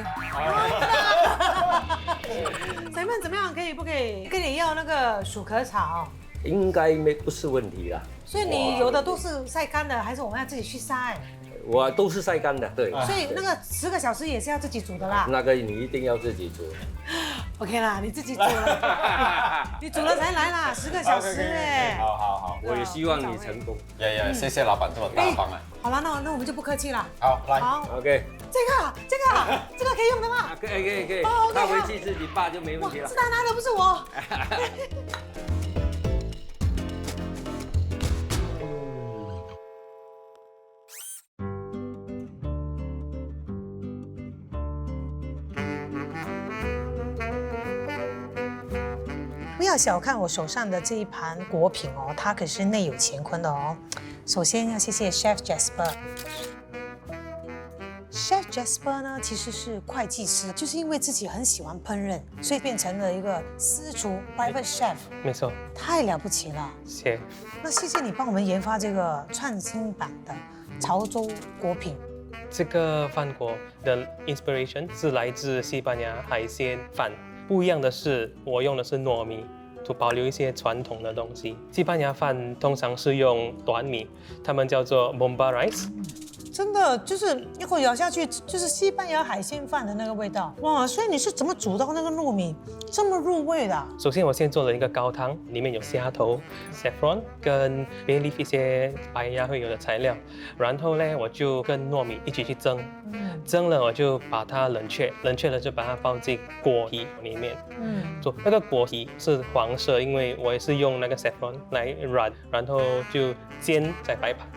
[SPEAKER 1] Simon怎么样？不可以跟你要那个薯壳炒？
[SPEAKER 9] 应该不是问题啦。
[SPEAKER 1] 所以你有的都是晒干的，还是我们要自己去晒？
[SPEAKER 9] 我都是晒干的，对。
[SPEAKER 1] 所以那个10个小时也是要自己煮的啦。
[SPEAKER 9] 那个你一定要自己煮。
[SPEAKER 1] OK 啦，你自己煮了，你煮了才来啦，10个小时哎。
[SPEAKER 2] 好，
[SPEAKER 9] 我也希望你成功。
[SPEAKER 2] 谢谢老板这么大方啊。
[SPEAKER 1] 好了，那我们就不客气了。
[SPEAKER 2] 好，来。
[SPEAKER 1] 好
[SPEAKER 9] ，OK。
[SPEAKER 1] 这个可以用的吗？
[SPEAKER 9] 可以。他回去自己拔就没问题了。
[SPEAKER 1] 是他拿的，不是我。不要小看我手上的这一盘果品哦，它可是内有乾坤的哦。首先要谢谢 Chef Jasper。Chef Jasper 呢，其实是会计师，就是因为自己很喜欢烹饪，所以变成了一个私厨 private chef，
[SPEAKER 10] 没错，
[SPEAKER 1] 太了不起了。
[SPEAKER 10] 谢。
[SPEAKER 1] 那谢谢你帮我们研发这个创新版的潮州果品。
[SPEAKER 10] 这个饭锅的 inspiration 是来自西班牙海鲜饭，不一样的是，我用的是糯米，就保留一些传统的东西。西班牙饭通常是用短米，他们叫做 bomba rice。
[SPEAKER 1] 真的就是一口咬下去，就是西班牙海鲜饭的那个味道哇！所以你是怎么煮到那个糯米这么入味的？
[SPEAKER 10] 首先，我先做了一个高汤，里面有虾头、saffron 跟 bay leaf 一些白鸭会有的材料。然后呢，我就跟糯米一起去蒸，蒸了我就把它冷却，冷却了就把它放进果皮里面。做那个果皮是黄色，因为我也是用那个 saffron 来染，然后就煎再摆盘。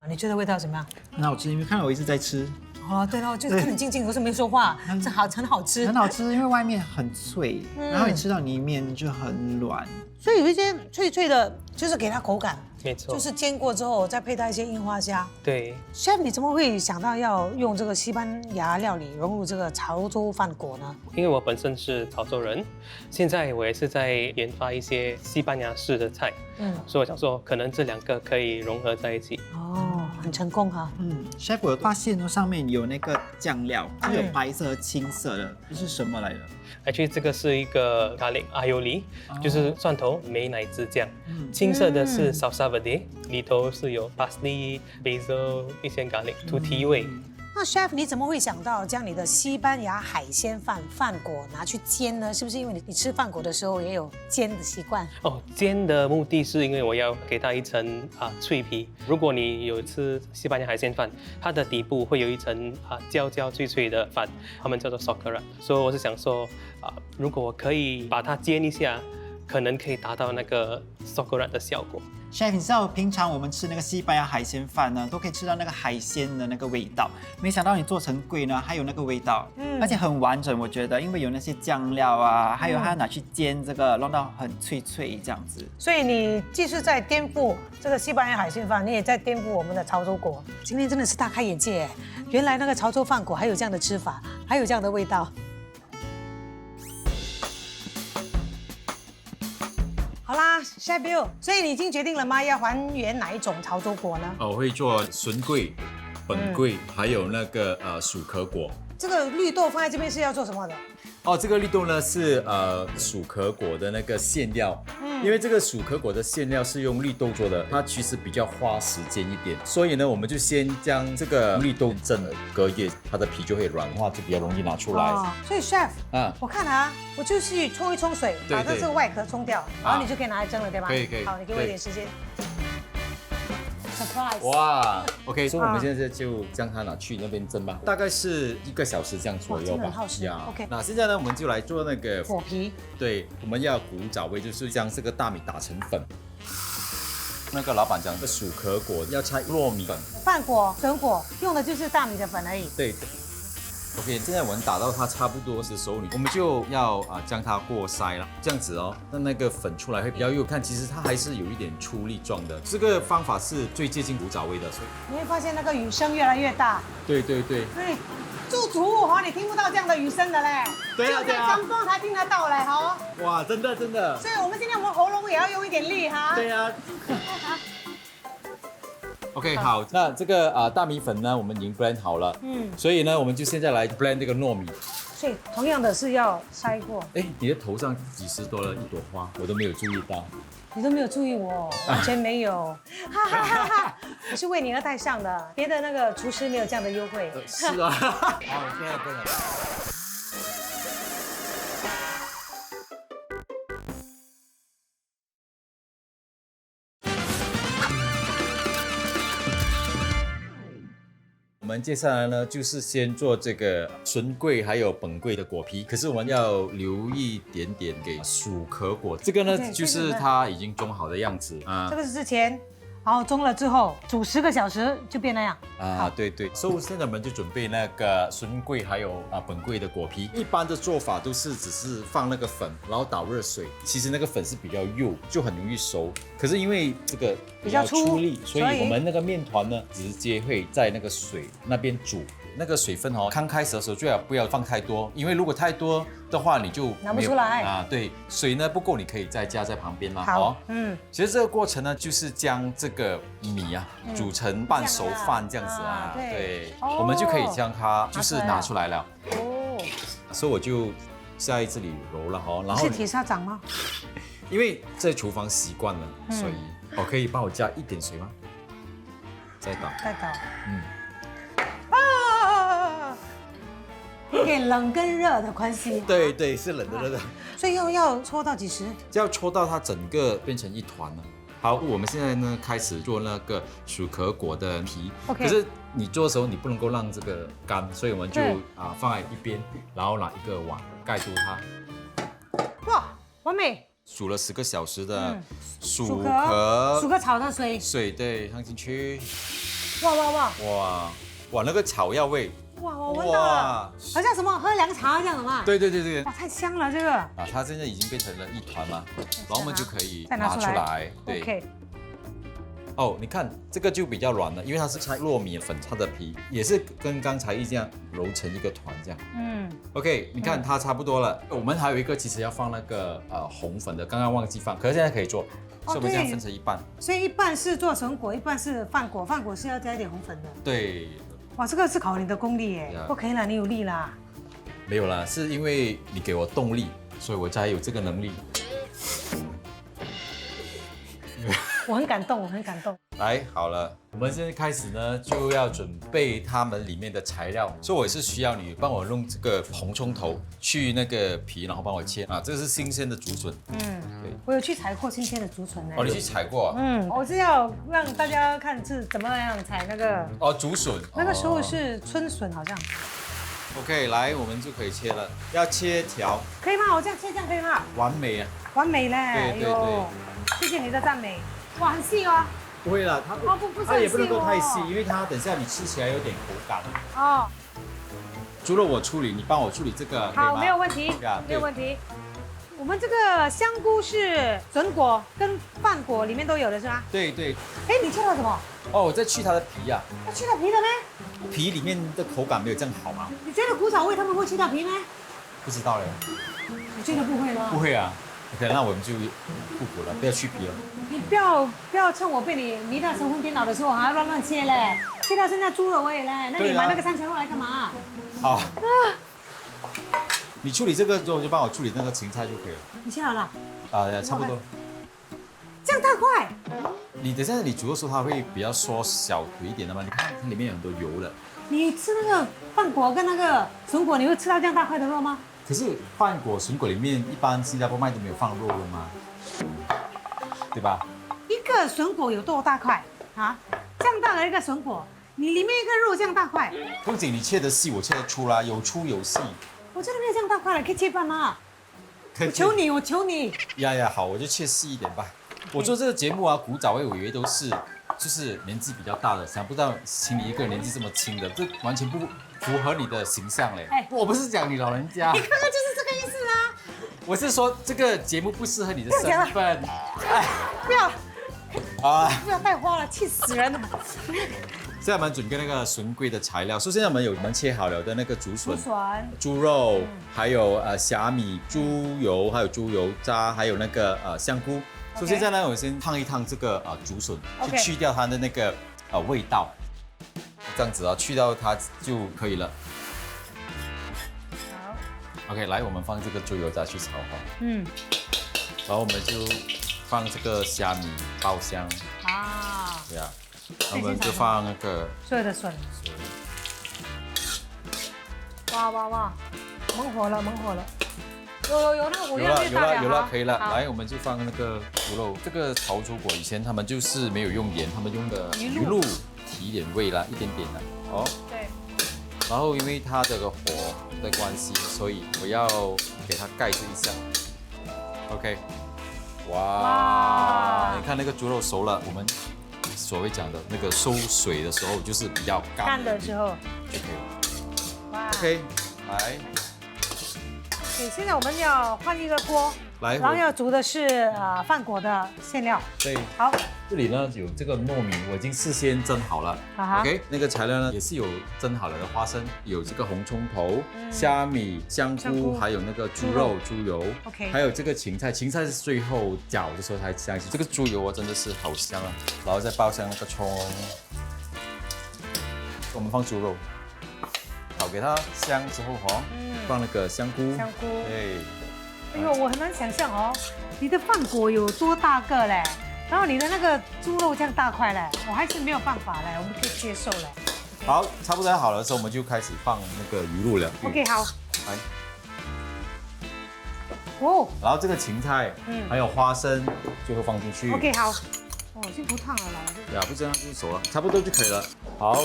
[SPEAKER 1] 你觉得味道怎么样？
[SPEAKER 7] 很好吃，因为看到我一直在吃，
[SPEAKER 1] 哦，对了，就是看你静静，可是没说话，这很好吃，
[SPEAKER 7] 很好吃，因为外面很脆，然后你吃到里面就很软，
[SPEAKER 1] 所以有一些脆脆的，就是给它口感。
[SPEAKER 10] 没错，
[SPEAKER 1] 就是煎过之后再配搭一些樱花虾。
[SPEAKER 10] 对
[SPEAKER 1] ，Chef， 你怎么会想到要用这个西班牙料理融入这个潮州饭果呢？
[SPEAKER 10] 因为我本身是潮州人，现在我也是在研发一些西班牙式的菜，所以我想说，可能这两个可以融合在一起。
[SPEAKER 1] 哦，很成功哈。
[SPEAKER 7] Chef， 我发现上面有那个酱料，是有白色和青色的，这是什么来的
[SPEAKER 10] ？Actually， 这个是一个 garlic aioli，就是蒜头美乃滋酱。青色的是 salsa verde， 里头是有 parsley、basil 一些 garlic， to 提味。
[SPEAKER 1] 那 Chef， 你怎么会想到将你的西班牙海鲜饭果拿去煎呢？是不是因为你吃饭果的时候也有煎的习惯？
[SPEAKER 10] 哦，煎的目的是因为我要给它一层脆皮。如果你有吃西班牙海鲜饭，它的底部会有一层焦焦脆脆的饭，他们叫做 socera。所以我是想说如果我可以把它煎一下，可能可以达到那个 socera 的效果。
[SPEAKER 7] Chef， 你知道平常我们吃那个西班牙海鲜饭呢，都可以吃到那个海鲜的那个味道，没想到你做成粿呢，还有那个味道，而且很完整，我觉得，因为有那些酱料啊，还有它拿去煎这个，弄到很脆脆这样子。
[SPEAKER 1] 所以你既是在颠覆这个西班牙海鲜饭，你也在颠覆我们的潮州果。今天真的是大开眼界，原来那个潮州饭果还有这样的吃法，还有这样的味道。好啦 ，Chef Bill， 所以你已经决定了吗？要还原哪一种潮州果呢？
[SPEAKER 2] 我会做笋粿、本粿，还有那个薯壳果。
[SPEAKER 1] 这个绿豆放在这边是要做什么的？
[SPEAKER 2] 这个绿豆呢是薯壳果的那个馅料，因为这个薯壳果的馅料是用绿豆做的，它其实比较花时间一点，所以呢，我们就先将这个绿豆蒸隔夜，它的皮就会软化，就比较容易拿出来。
[SPEAKER 1] 所以 Chef， 我看我就去冲一冲水，把这个外壳冲掉，然后你就可以拿来蒸了，对吧？
[SPEAKER 2] 可以。
[SPEAKER 1] 好，你给我一点时间。Surprise！
[SPEAKER 2] 哇 ，OK， 所以我们现在就将它拿去那边蒸吧，大概是1个小时这样左右吧。
[SPEAKER 1] 很耗时。OK，
[SPEAKER 2] 那现在呢，我们就来做那个
[SPEAKER 1] 果皮。
[SPEAKER 2] 对，我们要古早味，就是将这个大米打成粉。那个老板讲的薯壳果要拆糯米粉，
[SPEAKER 1] 饭果、笋果用的就是大米的粉而已。
[SPEAKER 2] 对。OK， 现在我们打到它差不多是熟了，我们就要将它过筛了，这样子哦，那个粉出来会比较幼。看，其实它还是有一点粗粒状的。这个方法是最接近古早味的，所以
[SPEAKER 1] 你会发现那个雨声越来越大。
[SPEAKER 2] 对。
[SPEAKER 1] 对，住主屋你听不到这样的雨声的嘞。
[SPEAKER 2] 对啊。
[SPEAKER 1] 就在刚刚才听得到嘞，好。
[SPEAKER 2] 哇，真的。
[SPEAKER 1] 所以我们今天喉咙也要用一点力哈。
[SPEAKER 2] 对啊。OK， 好，那这个大米粉呢，我们已经 blend 好了，所以呢，我们就现在来 blend 这个糯米。
[SPEAKER 1] 所以同样的是要筛过。
[SPEAKER 2] 你的头上几十多了一朵花，我都没有注意到。
[SPEAKER 1] 你都没有注意我，完全没有，我是为你而戴上的，别的那个厨师没有这样的优惠。
[SPEAKER 2] 是啊。好，现在blend 了。我们接下来呢，就是先做这个笋粿还有本粿的果皮，可是我们要留一点点给薯壳果。这个呢，就是它已经种好的样子啊。
[SPEAKER 1] 这个是之前然后蒸了之后煮10个小时就变那样。
[SPEAKER 2] 啊，对对，所以现在我们就准备那个笋桂还有本桂的果皮。一般的做法都是只是放那个粉，然后倒热水。其实那个粉是比较幼，就很容易熟。可是因为这个
[SPEAKER 1] 比较粗
[SPEAKER 2] 粒，所以我们那个面团呢，直接会在那个水那边煮。那个水分哦，刚开始的时候最好不要放太多，因为如果太多的话，你就
[SPEAKER 1] 拿不出来
[SPEAKER 2] 啊。对，水呢不够，你可以再加在旁边嘛。
[SPEAKER 1] 好，
[SPEAKER 2] 其实这个过程呢，就是将这个米啊煮成半熟饭这样子啊。对，我们就可以将它就是拿出来了。哦，所以我就在这里揉了哈，然后
[SPEAKER 1] 是铁砂掌吗？
[SPEAKER 2] 因为在厨房习惯了，所以我可以帮我加一点水吗？再倒。
[SPEAKER 1] 给冷跟热的关系。
[SPEAKER 2] 对对，是冷的热的。
[SPEAKER 1] 所以要搓到几时？
[SPEAKER 2] 要搓到它整个变成一团了。好，我们现在呢开始做那个薯壳果的皮。可是你做的时候你不能够让这个干，所以我们就放在一边，然后拿一个碗盖住它。
[SPEAKER 1] 哇，完美！
[SPEAKER 2] 煮了10个小时的
[SPEAKER 1] 薯壳炒的水
[SPEAKER 2] 对放进去。哇，那个草药味。
[SPEAKER 1] 哇，我闻到了，好像什么喝凉茶这样的嘛。
[SPEAKER 2] 对。
[SPEAKER 1] 哇，太香了这个。
[SPEAKER 2] 啊，它现在已经变成了一团嘛，然后我们就可以拿出来。对。
[SPEAKER 1] OK。
[SPEAKER 2] 哦，你看这个就比较软了，因为它是拆糯米粉擦的皮，也是跟刚才一样揉成一个团这样。OK， 你看它差不多了。我们还有一个其实要放那个红粉的，刚刚忘记放，可是现在可以做，所以我们这样分成一半。
[SPEAKER 1] 所以一半是做成果，一半是饭果，饭果是要加一点红粉的。
[SPEAKER 2] 对。
[SPEAKER 1] 哇，这个是考你的功力耶！不可以了，你有力啦。
[SPEAKER 2] 没有啦，是因为你给我动力，所以我才有这个能力。
[SPEAKER 1] 我很感动，我很感动。
[SPEAKER 2] 来，好了，我们现在开始呢，就要准备它们里面的材料，所以我也是需要你帮我用这个红葱头去那个皮，然后帮我切啊，这个是新鲜的竹笋。
[SPEAKER 1] 对，我有去采过新鲜的竹笋呢。
[SPEAKER 2] 哦，你去采过？
[SPEAKER 1] 我是要让大家看是怎么样采那个。
[SPEAKER 2] 竹笋。
[SPEAKER 1] 那个时候是春笋好像。
[SPEAKER 2] OK， 来，我们就可以切了，要切条。
[SPEAKER 1] 可以吗？我这样切这样可以吗？
[SPEAKER 2] 完美啊！
[SPEAKER 1] 完美嘞！
[SPEAKER 2] 对，
[SPEAKER 1] 谢谢你的赞美。哇，很细哦。
[SPEAKER 2] 不会啦，它也不能够太细，因为它等下你吃起来有点口感。哦。猪肉我处理，你帮我处理这个。
[SPEAKER 1] 好，没有问题，没有问题。我们这个香菇是笋果跟饭果里面都有的是吗？
[SPEAKER 2] 对。
[SPEAKER 1] 哎，你切了什么？
[SPEAKER 2] 哦，我在去它的皮呀。
[SPEAKER 1] 要去掉皮的呢？
[SPEAKER 2] 皮里面的口感没有这样好吗？
[SPEAKER 1] 你觉得古早味他们会去掉皮吗？
[SPEAKER 2] 不知道嘞。
[SPEAKER 1] 我觉得不会吗？
[SPEAKER 2] 不会啊。OK， 那我们就不补了，不要去皮了。
[SPEAKER 1] 你不要趁我被你迷到神魂颠倒的时候还要乱切嘞，切到剩下猪肉味嘞。那你买那个3层肉来干嘛？
[SPEAKER 2] 好。你处理这个之后，就帮我处理那个芹菜就可以了。
[SPEAKER 1] 你切好了？
[SPEAKER 2] 差不多。
[SPEAKER 1] 这样大块？
[SPEAKER 2] 你等下你煮的时候，它会比较缩小一点的嘛？你看它里面有很多油了。
[SPEAKER 1] 你吃那个饭果跟那个笋果，你会吃到这样大块的肉吗？
[SPEAKER 2] 可是饭果、笋果里面一般新加坡卖都没有放肉的嘛，对吧？
[SPEAKER 1] 一个笋果有多大块啊？这样大的一个笋果，你里面一个肉这样大块。
[SPEAKER 2] 不仅你切得细，我切得粗啦，有粗有细。
[SPEAKER 1] 我真的没有这样大块了，可以切半吗？我求你。
[SPEAKER 2] 呀，好，我就切细一点吧。我做这个节目啊，古早味我以为都是就是年纪比较大的，想不到请你一个年纪这么轻的，这完全不符合你的形象嘞。我不是讲你老人家，
[SPEAKER 1] 你刚刚就是这个意思啊。
[SPEAKER 2] 我是说这个节目不适合你的身份。
[SPEAKER 1] 不要不要带花了，气死人了。
[SPEAKER 2] 现在我们准备那个笋桂的材料，首先我们切好了的那个竹笋、猪肉，还有虾米、猪油，还有猪油渣，还有那个香菇。所以现在呢，我先烫一烫这个竹笋，去掉它的那个味道，这样子啊，去掉它就可以了。好 ，OK， 来，我们放这个猪油渣去炒哈。然后我们就放这个虾米爆香。对啊。然后我们就放那个
[SPEAKER 1] 所有的笋。哇，猛火了。有那个火焰越大
[SPEAKER 2] 有了，可以了。来，我们就放那个猪肉。这个潮州果以前他们就是没有用盐，他们用的鱼露提一点味啦，一点点的。
[SPEAKER 1] 对。
[SPEAKER 2] 然后因为它这个火的关系，所以我要给它盖住一下。OK。哇，你看那个猪肉熟了，我们所谓讲的那个收水的时候，就是比较干
[SPEAKER 1] 的时候
[SPEAKER 2] 就可以。
[SPEAKER 1] 哇
[SPEAKER 2] OK， 来，
[SPEAKER 1] OK， 现在我们要换一个锅，
[SPEAKER 2] 来，
[SPEAKER 1] 然后要煮的是饭果的馅料。
[SPEAKER 2] 对，
[SPEAKER 1] 好，
[SPEAKER 2] 这里呢有这个糯米，我已经事先蒸好了。OK， 那个材料呢也是有蒸好了的花生，有这个红葱头、虾米、香菇，还有那个猪肉、猪油。
[SPEAKER 1] OK，
[SPEAKER 2] 还有这个芹菜，芹菜是最后搅的时候才加一起。这个猪油啊真的是好香啊，然后再爆香那个葱，我们放猪肉，炒给它香之后放那个香菇。
[SPEAKER 1] 香菇。
[SPEAKER 2] 对。
[SPEAKER 1] 哎呦，我很难想象哦，你的饭果有多大个嘞？然后你的那个猪肉这样大块嘞，我还是没有办法嘞，我们可以接受嘞。
[SPEAKER 2] 好，差不多好了之后，我们就开始放那个鱼露了。
[SPEAKER 1] OK， 好。
[SPEAKER 2] 来。
[SPEAKER 1] 哦。
[SPEAKER 2] 然后这个芹菜，还有花生，最后放进去。
[SPEAKER 1] OK， 好。哦，已经不烫了啦。
[SPEAKER 2] 呀，不这样就熟了，差不多就可以了。好。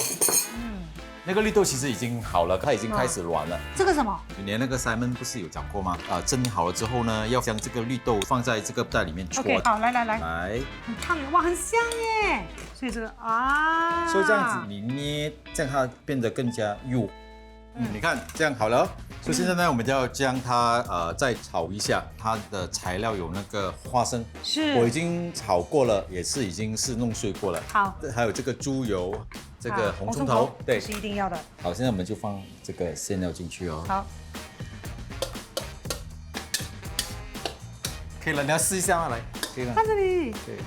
[SPEAKER 2] 那个绿豆其实已经好了，它已经开始软了。
[SPEAKER 1] 这个什么？
[SPEAKER 2] 去年那个 Simon 不是有讲过吗？蒸好了之后呢，要将这个绿豆放在这个袋里面搓。
[SPEAKER 1] OK， 好，来。
[SPEAKER 2] 来。
[SPEAKER 1] 很烫哇，很香耶。所以这个啊。
[SPEAKER 2] 所以这样子你捏，这样它变得更加幼。你看这样好了。所以现在呢，我们就要将它再炒一下。它的材料有那个花生，
[SPEAKER 1] 是
[SPEAKER 2] 我已经炒过了，也是已经是弄碎过了。
[SPEAKER 1] 好。
[SPEAKER 2] 还有这个猪油。这个红葱头，对，
[SPEAKER 1] 是一定要的。
[SPEAKER 2] 好，现在我们就放这个馅料进去哦。
[SPEAKER 1] 好，
[SPEAKER 2] 可以了，你要试一下吗？来，可以了。
[SPEAKER 1] 看这里。
[SPEAKER 2] 对。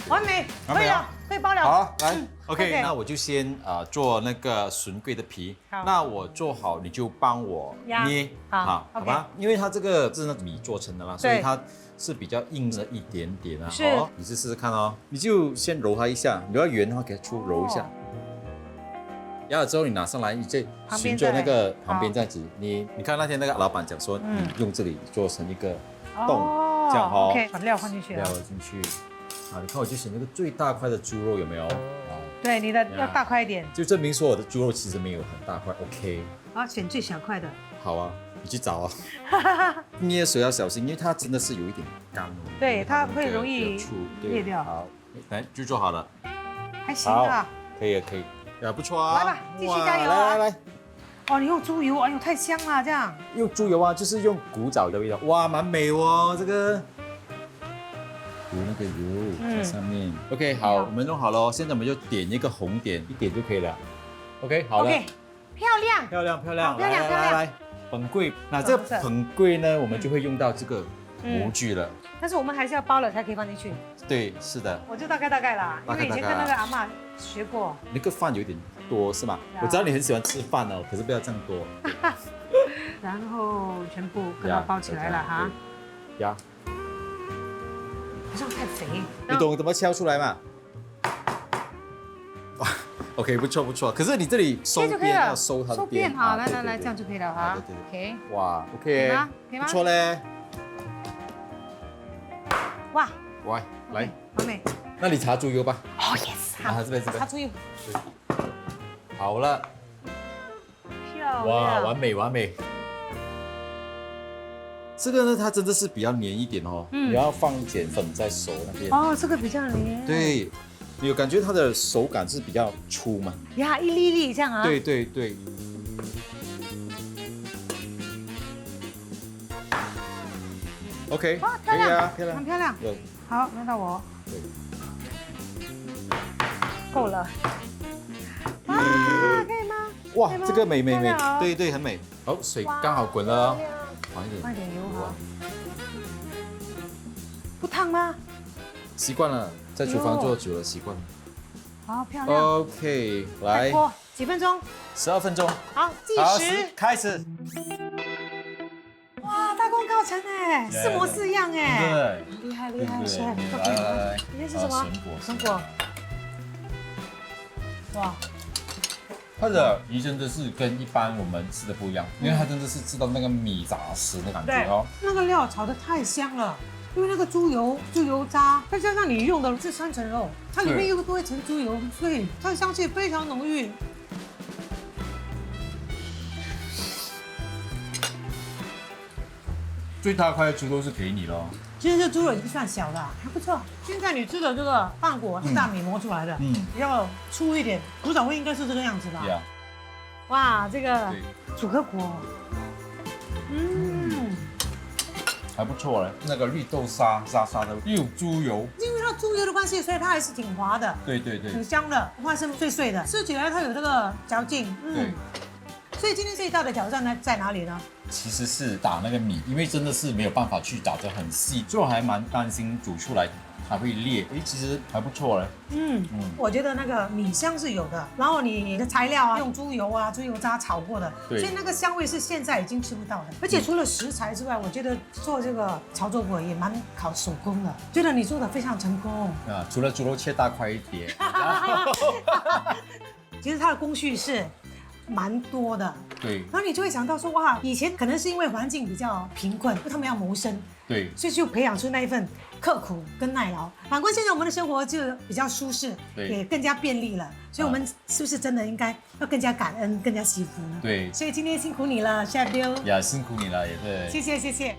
[SPEAKER 1] 完美，可以了，可以包了。
[SPEAKER 2] 好，来 ，OK， 那我就先做那个笋桂的皮。那我做好，你就帮我捏，好吧？因为它这个是那米做成的嘛，所以它是比较硬了一点点啊。好，你试试看哦。你就先揉它一下，你要圆的话给它揉一下。压了之后你拿上来，你再循着那个旁边这样子捏。你看那天那个老板讲说，你用这里做成一个洞，这样哈。
[SPEAKER 1] OK， 把料放进去。
[SPEAKER 2] 料进去。好，你看我就选那个最大块的猪肉有没有？
[SPEAKER 1] 对，你的要大块一点，
[SPEAKER 2] 就证明说我的猪肉其实没有很大块。OK。
[SPEAKER 1] 好，选最小块的。
[SPEAKER 2] 好啊，你去找啊。捏水要小心，因为它真的是有一点干。
[SPEAKER 1] 对，它会容易裂掉。
[SPEAKER 2] 好，来就做好了。
[SPEAKER 1] 还行啊。
[SPEAKER 2] 可以，不错啊。
[SPEAKER 1] 来吧，继续加油啊！
[SPEAKER 2] 来。
[SPEAKER 1] 哦，你用猪油，哎呦，太香了，这样。
[SPEAKER 2] 用猪油啊，就是用古早的味道。哇，蛮美哦，这个。涂那个油在上面。OK， 好，我们弄好了，现在我们就点一个红点，一点就可以了。OK， 好了。
[SPEAKER 1] OK， 漂亮。
[SPEAKER 2] 来，粉桂。那这个粉桂呢，我们就会用到这个模具了。
[SPEAKER 1] 但是我们还是要包了才可以放进去。
[SPEAKER 2] 对，是的。
[SPEAKER 1] 我就大概啦，因为以前跟那个阿嬷学过。
[SPEAKER 2] 那个饭有点多是吗？我知道你很喜欢吃饭哦，可是不要这样多。
[SPEAKER 1] 然后全部跟它包起来了哈。
[SPEAKER 2] 呀。
[SPEAKER 1] 好像太肥。
[SPEAKER 2] 你懂怎么敲出来吗？哇 ，OK， 不错。可是你这里收边要收它的边。
[SPEAKER 1] 好，来，这样就可以了哈。
[SPEAKER 2] 对。
[SPEAKER 1] OK。
[SPEAKER 2] 哇 ，OK。
[SPEAKER 1] 可以吗？
[SPEAKER 2] 不错嘞。
[SPEAKER 1] 哇。
[SPEAKER 2] 喂，来。
[SPEAKER 1] 完美。
[SPEAKER 2] 那你擦猪油吧。
[SPEAKER 1] 哦 ，yes。
[SPEAKER 2] 好，这边。
[SPEAKER 1] 擦猪油。
[SPEAKER 2] 好了。
[SPEAKER 1] 漂亮。
[SPEAKER 2] 哇，完美。这个呢，它真的是比较黏一点哦。你要放一点粉在手那边。
[SPEAKER 1] 哦，这个比较黏。
[SPEAKER 2] 对，你有感觉它的手感是比较粗吗？
[SPEAKER 1] 呀，一粒粒这样啊。
[SPEAKER 2] 对。OK，
[SPEAKER 1] 哇，漂亮，
[SPEAKER 2] 很
[SPEAKER 1] 漂亮。
[SPEAKER 2] 对。
[SPEAKER 1] 好，轮到我。
[SPEAKER 2] 对。
[SPEAKER 1] 够了。哇，可以吗？
[SPEAKER 2] 哇，这个美，对，很美。好，水刚好滚了哦。
[SPEAKER 1] 放一点油哈。不烫吗？
[SPEAKER 2] 习惯了，在厨房做久了，习惯了。
[SPEAKER 1] 好漂亮。
[SPEAKER 2] OK， 来。
[SPEAKER 1] 几分钟
[SPEAKER 2] ？12分钟。
[SPEAKER 1] 好，计时。
[SPEAKER 2] 开始。
[SPEAKER 1] 哇，大功告成哎，似模似样哎。
[SPEAKER 2] 对。
[SPEAKER 1] 厉害，是。
[SPEAKER 2] 来。
[SPEAKER 1] 今天是什么？笋果。哇。
[SPEAKER 2] 它的鱼真的是跟一般我们吃的不一样，因为它真的是吃到那个米杂食的感觉哦。
[SPEAKER 1] 那个料炒得太香了，因为那个猪油渣，再加上你用的是3层肉，它里面又多一层猪油，所以它的香气非常浓郁。
[SPEAKER 11] 最大块的猪肉是给你咯。
[SPEAKER 1] 其实这猪肉已经算小了，还不错。现在你吃的这个饭果是大米磨出来的，比较粗一点，古早味应该是这个样子吧？哇，这个主客果，
[SPEAKER 11] 还不错嘞，那个绿豆沙沙的，又有猪油，
[SPEAKER 1] 因为它猪油的关系，所以它还是挺滑的，
[SPEAKER 11] 对，
[SPEAKER 1] 挺香的，花生碎碎的，吃起来它有这个嚼劲，
[SPEAKER 11] 对。
[SPEAKER 1] 所以今天这一道的挑战呢在哪里呢？
[SPEAKER 11] 其实是打那个米，因为真的是没有办法去打得很细，所以我还蛮担心煮出来它会裂。其实还不错嘞。
[SPEAKER 1] 我觉得那个米香是有的，然后你的材料啊，用猪油啊、猪油渣炒过的，所以那个香味是现在已经吃不到的。而且除了食材之外，我觉得做这个潮州果也蛮考手工的，觉得你做的非常成功。
[SPEAKER 11] 除了猪肉切大块一点，
[SPEAKER 1] 其实它的工序是蛮多的，
[SPEAKER 11] 对，
[SPEAKER 1] 然后你就会想到说，哇，以前可能是因为环境比较贫困，他们要谋生，
[SPEAKER 11] 对，
[SPEAKER 1] 所以就培养出那一份刻苦跟耐劳。反观现在我们的生活就比较舒适，也更加便利了，所以我们是不是真的应该要更加感恩、更加惜福呢？
[SPEAKER 11] 对，
[SPEAKER 1] 所以今天辛苦你了，Chef Bill。
[SPEAKER 11] 辛苦你了，也对。
[SPEAKER 1] 谢谢。